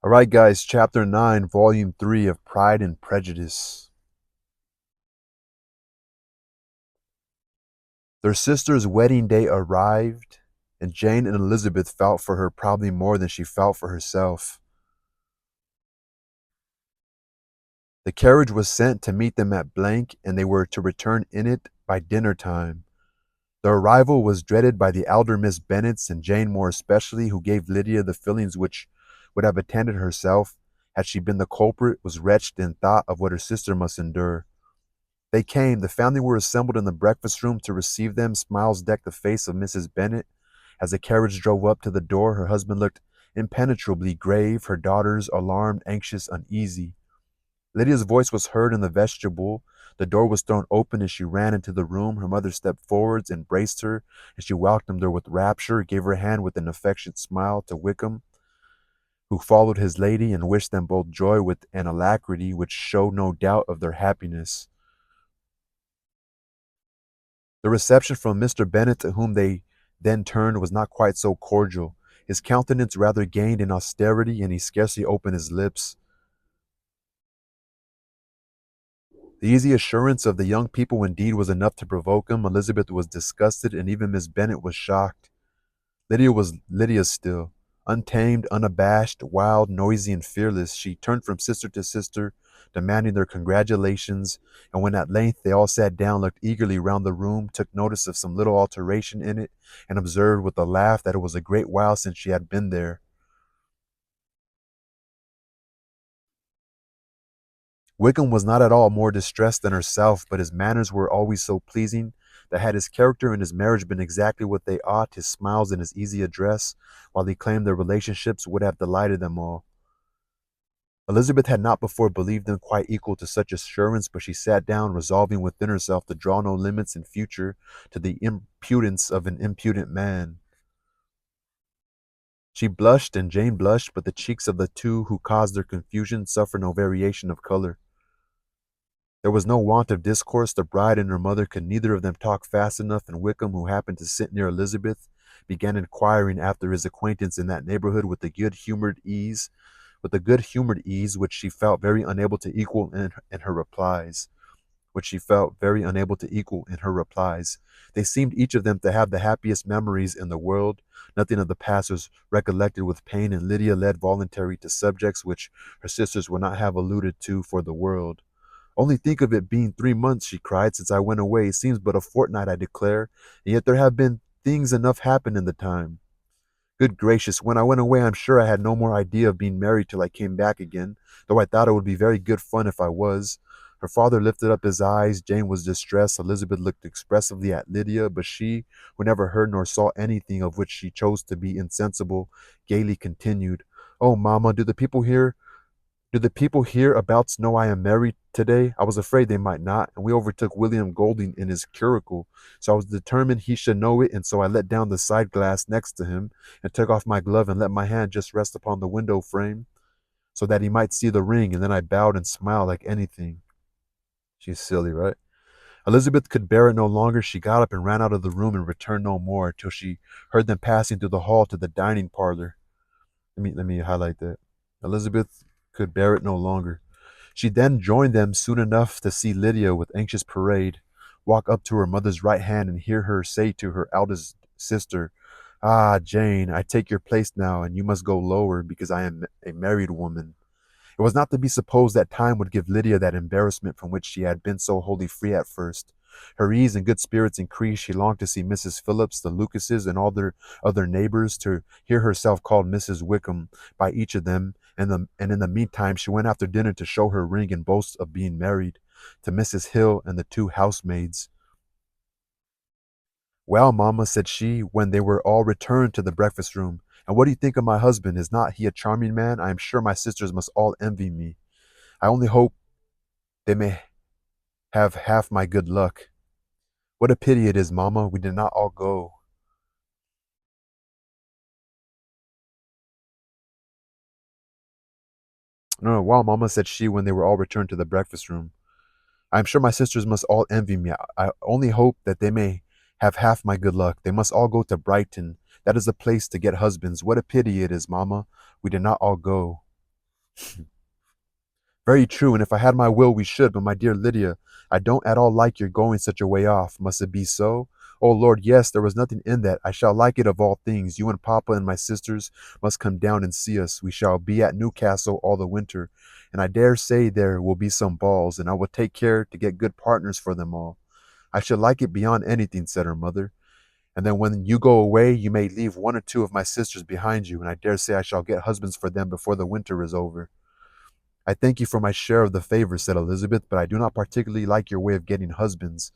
All right, guys, Chapter 9, Volume 3 of Pride and Prejudice. Their sister's wedding day arrived, and Jane and Elizabeth felt for her probably more than she felt for herself. The carriage was sent to meet them at blank, and they were to return in it by dinner time. Their arrival was dreaded by the elder Miss Bennets, and Jane more especially, who gave Lydia the feelings which would have attended herself had she been the culprit, was wretched in thought of what her sister must endure. They came. The family were assembled in the breakfast room to receive them. Smiles decked the face of Mrs. Bennet. As the carriage drove up to the door, her husband looked impenetrably grave, her daughters alarmed, anxious, uneasy. Lydia's voice was heard in the vestibule. The door was thrown open and she ran into the room. Her mother stepped forwards, embraced her, and she welcomed her with rapture, gave her hand with an affectionate smile to Wickham, who followed his lady, and wished them both joy with an alacrity which showed no doubt of their happiness. The reception from Mr. Bennet, to whom they then turned, was not quite so cordial. His countenance rather gained in austerity, and he scarcely opened his lips. The easy assurance of the young people indeed was enough to provoke him. Elizabeth was disgusted, and even Miss Bennet was shocked. Lydia was Lydia still, untamed, unabashed, wild, noisy, and fearless. She turned from sister to sister, demanding their congratulations, and when at length they all sat down, looked eagerly round the room, took notice of some little alteration in it, and observed with a laugh that it was a great while since she had been there. Wickham was not at all more distressed than herself, but his manners were always so pleasing that had his character and his marriage been exactly what they ought, his smiles and his easy address, while he claimed their relationships, would have delighted them all. Elizabeth had not before believed them quite equal to such assurance, but she sat down, resolving within herself to draw no limits in future to the impudence of an impudent man. She blushed, and Jane blushed, but the cheeks of the two who caused their confusion suffered no variation of color. There was no want of discourse. The bride and her mother could neither of them talk fast enough, and Wickham, who happened to sit near Elizabeth, began inquiring after his acquaintance in that neighborhood with a good-humored ease which she felt very unable to equal in her replies. They seemed each of them to have the happiest memories in the world. Nothing of the past was recollected with pain, and Lydia led voluntarily to subjects which her sisters would not have alluded to for the world. "Only think of it being 3 months," she cried, "since I went away. It seems but a fortnight, I declare, and yet there have been things enough happen in the time. Good gracious, when I went away, I'm sure I had no more idea of being married till I came back again, though I thought it would be very good fun if I was." Her father lifted up his eyes. Jane was distressed. Elizabeth looked expressively at Lydia, but she, who never heard nor saw anything of which she chose to be insensible, gaily continued, "Oh, mamma, do the people hereabouts know I am married today? I was afraid they might not, and we overtook William Golding in his curricle, so I was determined he should know it, and so I let down the side glass next to him, and took off my glove and let my hand just rest upon the window frame, so that he might see the ring, and then I bowed and smiled like anything." She's silly, right? Elizabeth could bear it no longer. She got up and ran out of the room and returned no more till she heard them passing through the hall to the dining parlor. Let me highlight that. Elizabeth could bear it no longer. She then joined them soon enough to see Lydia, with anxious parade, walk up to her mother's right hand and hear her say to her eldest sister, "Ah, Jane, I take your place now, and you must go lower, because I am a married woman." It was not to be supposed that time would give Lydia that embarrassment from which she had been so wholly free at first. Her ease and good spirits increased. She longed to see Mrs. Phillips, the Lucases, and all their other neighbors, to hear herself called Mrs. Wickham by each of them, and in the meantime she went after dinner to show her ring and boast of being married, to Mrs. Hill and the two housemaids. "Well, mamma," said she, when they were all returned to the breakfast room, "and what do you think of my husband? Is not he a charming man? I am sure my sisters must all envy me. I only hope they may have half my good luck. What a pity it is, mamma, we did not all go." "No, well, mamma," said she, when they were all returned to the breakfast room, "I am sure my sisters must all envy me. I only hope that they may have half my good luck. They must all go to Brighton. That is the place to get husbands. What a pity it is, mamma, we did not all go." Very true, and if I had my will, we should, but my dear Lydia, I don't at all like your going such a way off. Must it be so? Oh Lord, yes, there was nothing in that. I shall like it of all things. You and Papa and my sisters must come down and see us. We shall be at Newcastle all the winter, and I dare say there will be some balls, and I will take care to get good partners for them all. I should like it beyond anything, said her mother. And then when you go away, you may leave one or two of my sisters behind you, and I dare say I shall get husbands for them before the winter is over. I thank you for my share of the favor, said Elizabeth, but I do not particularly like your way of getting husbands.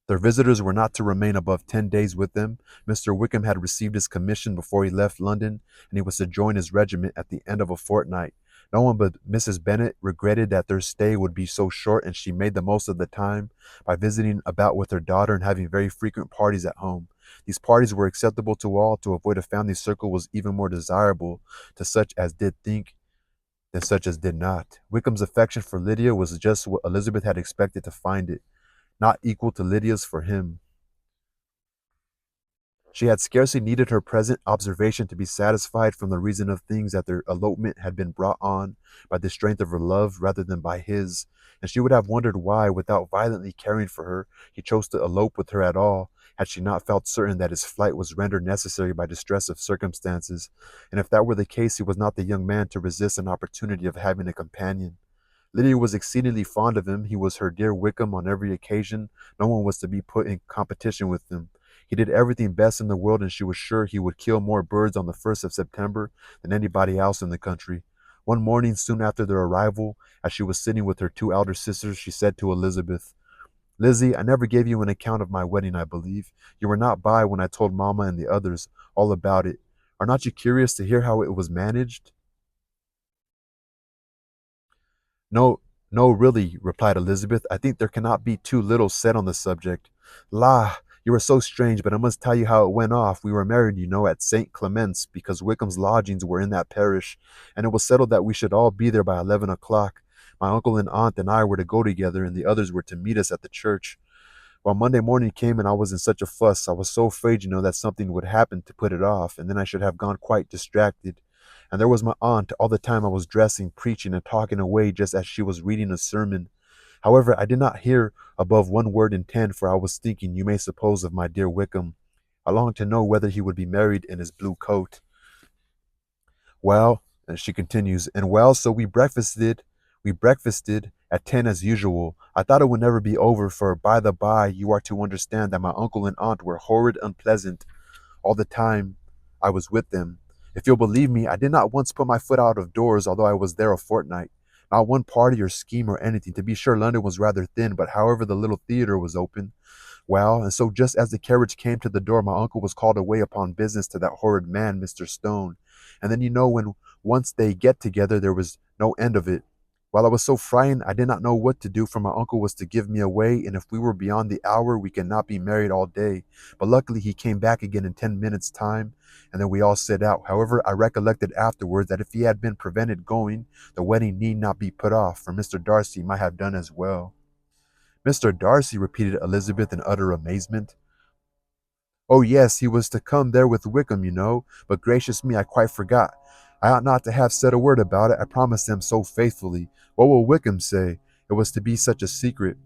Their visitors were not to remain above 10 days with them. Mr. Wickham had received his commission before he left London, and he was to join his regiment at the end of a fortnight. No one but Mrs. Bennet regretted that their stay would be so short, and she made the most of the time by visiting about with her daughter and having very frequent parties at home. These parties were acceptable to all. To avoid a family circle was even more desirable to such as did think than such as did not. Wickham's affection for Lydia was just what Elizabeth had expected to find it, not equal to Lydia's for him. She had scarcely needed her present observation to be satisfied from the reason of things that their elopement had been brought on by the strength of her love rather than by his, and she would have wondered why, without violently caring for her, he chose to elope with her at all, had she not felt certain that his flight was rendered necessary by distress of circumstances, and if that were the case, he was not the young man to resist an opportunity of having a companion. Lydia was exceedingly fond of him. He was her dear Wickham on every occasion. No one was to be put in competition with him. He did everything best in the world, and she was sure he would kill more birds on the 1st of September than anybody else in the country. One morning, soon after their arrival, as she was sitting with her two elder sisters, she said to Elizabeth, Lizzie, I never gave you an account of my wedding, I believe. You were not by when I told Mamma and the others all about it. Are not you curious to hear how it was managed? No, no, really, replied Elizabeth. I think there cannot be too little said on the subject. La, you are so strange, but I must tell you how it went off. We were married, you know, at St. Clement's, because Wickham's lodgings were in that parish, and it was settled that we should all be there by 11 o'clock. My uncle and aunt and I were to go together, and the others were to meet us at the church. Well, Monday morning came and I was in such a fuss. I was so afraid, you know, that something would happen to put it off, and then I should have gone quite distracted. And there was my aunt all the time I was dressing, preaching, and talking away just as she was reading a sermon. However, I did not hear above 1 word in 10, for I was thinking, you may suppose, of my dear Wickham. I longed to know whether he would be married in his blue coat. Well, and she continues, and well, so we breakfasted at 10 as usual. I thought it would never be over, for by the by, you are to understand that my uncle and aunt were horrid unpleasant all the time I was with them. If you'll believe me, I did not once put my foot out of doors, although I was there a fortnight. Not one party or scheme or anything. To be sure, London was rather thin, but however, the little theatre was open. Well, and so just as the carriage came to the door, my uncle was called away upon business to that horrid man, Mr. Stone. And then, you know, when once they get together, there was no end of it. While I was so frightened, I did not know what to do, for my uncle was to give me away, and if we were beyond the hour, we could not be married all day. But luckily, he came back again in 10 minutes' time, and then we all set out. However, I recollected afterwards that if he had been prevented going, the wedding need not be put off, for Mr. Darcy might have done as well. Mr. Darcy, repeated Elizabeth in utter amazement. Oh, yes, he was to come there with Wickham, you know, but gracious me, I quite forgot. I ought not to have said a word about it. I promised them so faithfully. What will Wickham say? It was to be such a secret.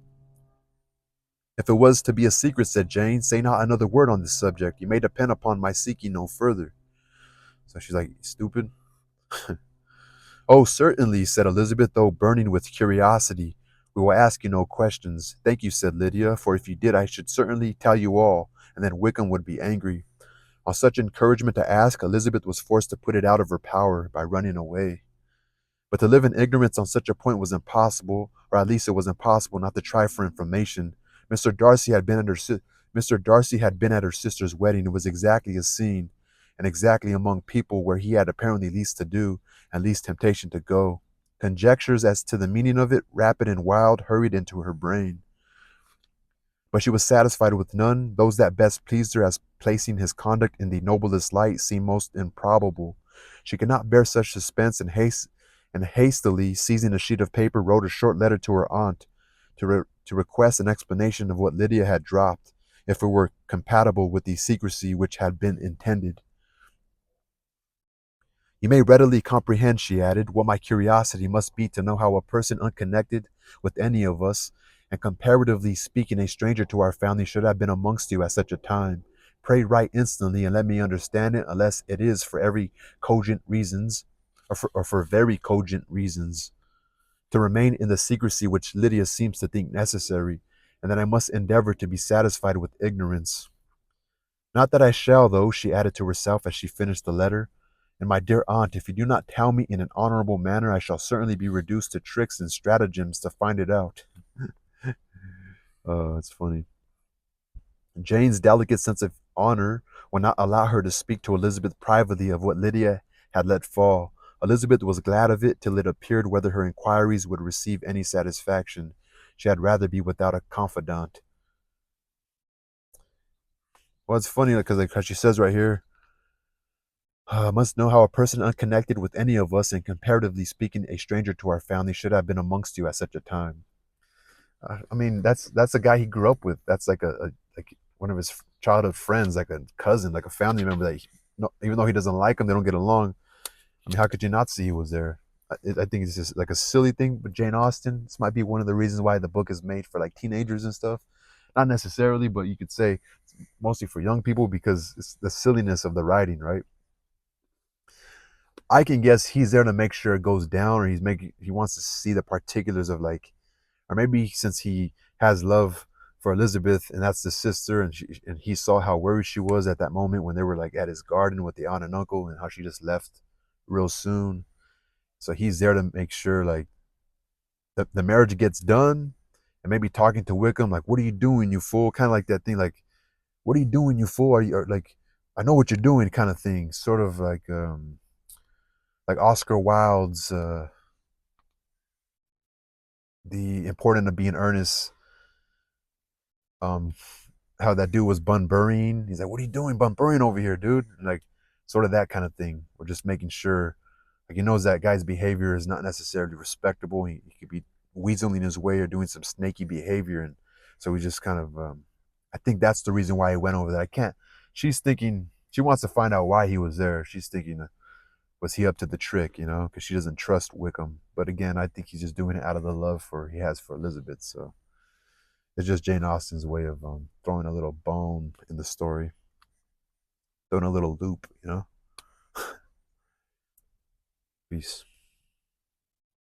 If it was to be a secret, said Jane, say not another word on this subject. You may depend upon my seeking no further. So she's like, stupid. Oh, certainly, said Elizabeth, though burning with curiosity. We will ask you no questions. Thank you, said Lydia, for if you did, I should certainly tell you all, and then Wickham would be angry. On such encouragement to ask, Elizabeth was forced to put it out of her power by running away. But to live in ignorance on such a point was impossible, or at least it was impossible not to try for information. Mr. Darcy had been at her Mr. Darcy had been at her sister's wedding. It was exactly a scene, and exactly among people where he had apparently least to do and least temptation to go. Conjectures as to the meaning of it, rapid and wild, hurried into her brain. But she was satisfied with none. Those that best pleased her as placing his conduct in the noblest light seemed most improbable. She could not bear such suspense, and hastily seizing a sheet of paper, wrote a short letter to her aunt to request an explanation of what Lydia had dropped, if it were compatible with the secrecy which had been intended. You may readily comprehend, she added, what my curiosity must be to know how a person unconnected with any of us, and comparatively speaking a stranger to our family, should have been amongst you at such a time. Pray write instantly and let me understand it, unless it is for every cogent reasons, or for very cogent reasons, to remain in the secrecy which Lydia seems to think necessary, and that I must endeavor to be satisfied with ignorance. Not that I shall, though, she added to herself as she finished the letter. And my dear aunt, if you do not tell me in an honorable manner, I shall certainly be reduced to tricks and stratagems to find it out. Oh, it's funny. Jane's delicate sense of honor would not allow her to speak to Elizabeth privately of what Lydia had let fall. Elizabeth was glad of it till it appeared whether her inquiries would receive any satisfaction. She had rather be without a confidant. Well, it's funny because like she says right here, must know how a person unconnected with any of us, and comparatively speaking, a stranger to our family, should have been amongst you at such a time. I mean, that's a guy he grew up with. That's like a like one of his childhood friends, like a cousin, like a family member that no, even though he doesn't like him, they don't get along. I mean, how could you not see he was there? I think it's just like a silly thing, but Jane Austen, this might be one of the reasons why the book is made for like teenagers and stuff. Not necessarily, but you could say mostly for young people because it's the silliness of the writing, right? I can guess he's there to make sure it goes down, or he wants to see the particulars of like, or maybe since he has love for Elizabeth and that's the sister, and he saw how worried she was at that moment when they were like at his garden with the aunt and uncle, and how she just left real soon. So he's there to make sure like the marriage gets done, and maybe talking to Wickham like, "What are you doing, you fool?" Kind of like that thing, like, "What are you doing, you fool?" Are you or like, "I know what you're doing," kind of thing, sort of like Oscar Wilde's the important of being earnest. Um, how that dude was bun burying. He's like, "What are you doing, bun burying over here, dude?" And like, sort of that kind of thing. We're just making sure, like, he knows that guy's behavior is not necessarily respectable. He could be weaseling his way or doing some snaky behavior, and so we just kind of, I think that's the reason why he went over there. I can't. She's thinking she wants to find out why he was there. She's thinking, was he up to the trick, because she doesn't trust Wickham. But again, I think he's just doing it out of the love he has for Elizabeth. So it's just Jane Austen's way of throwing a little bone in the story, throwing a little loop. Peace.